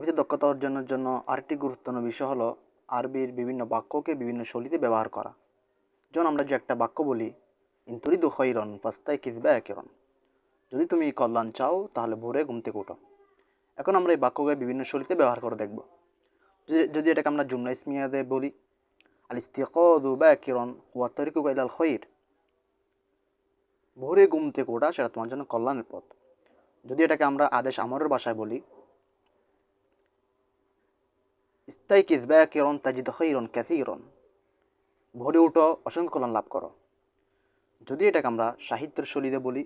আরবিতে দক্ষতা অর্জনের জন্য আরেকটি গুরুত্বপূর্ণ বিষয় হলো আরবির বিভিন্ন বাক্যকে বিভিন্ন শৈলীতে ব্যবহার করা। যেমন আমরা যে একটা বাক্য বলি, ইন তুরিদু খৈরন ফাস্তাইকিজ বিআকিরন, যদি তুমি কল্যাণ চাও তাহলে ভোরে ঘুম থেকে ওঠো। এখন আমরা এই বাক্যকে বিভিন্ন শৈলীতে ব্যবহার করে দেখব। যদি এটাকে আমরা জুমলা ইসমিয়াতে বলি, আল ইস্তিকাযু বিআকিরন ওয়া তারিকুকা ইলাল খৈর, ভোরে ঘুম থেকে ওঠা সেটা তোমার জন্য কল্যাণের পথ। যদি এটাকে আমরা আদেশ আমরের ভাষায় বলি, ইস্তাইকিজ বিআকিরন তাজিদ খৈরন কাসীরন, ভোরে উঠো অসংখ্য কল্যাণ লাভ করো। যদি এটাকে আমরা সাহিত্যের শৈলীতে বলি,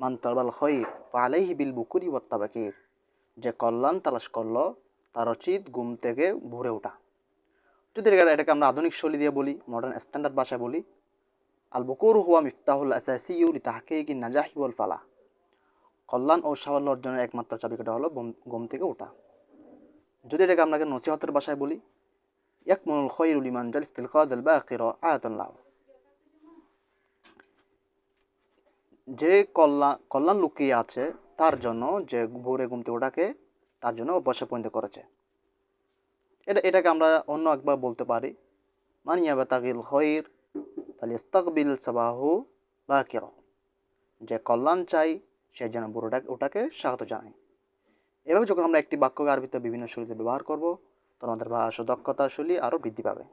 মান তালাবাল খৈর ফালাইহি বিল বুকুরি ওয়াত তাবাকির, যে কল্যাণ তালাশ করলো তার উচিত ঘুম থেকে ভোরে ওঠা। যদি এটাকে আমরা আধুনিক শৈলী দিয়ে বলি, মডার্ন স্ট্যান্ডার্ড ভাষায় বলি, আল বুকুর হুয়া মিফতাহুল আসাসিয়্যু লিতাহকিকি নাজাহি ওয়াল ফালাহ, কল্যাণ ও সাফল্য অর্জনের একমাত্র চাবিকাঠি হলো ঘুম থেকে ওঠা। যদি এটাকে আপনাকে নসিহতের ভাষায় বলি, ইয়াকমুনুল খৈরু লিমান জালিস্তিল কাদাল বাকির আয়াতুন লাহু, যে কল্যাণ লুকিয়ে আছে তার জন্য, যে ভোরে ঘুম থেকে ওঠাকে তার জন্য অভ্যাসে পরিণত করেছে। এটাকে আমরা অন্য একবার বলতে পারি, মান ইয়াবতাগিল খৈর ফালিয়াস্তাকবিল সাবাহু বাকির, যে কল্যাণ চাই সে যেন ওটাকে স্বাগত জানায়। এভাবে যখন আমরা একটি বাক্যকে আরবিতে বিভিন্ন শৈলীতে ব্যবহার করব, তখন আমাদের ভাষা দক্ষতা শৈলী আরও বৃদ্ধি পাবে।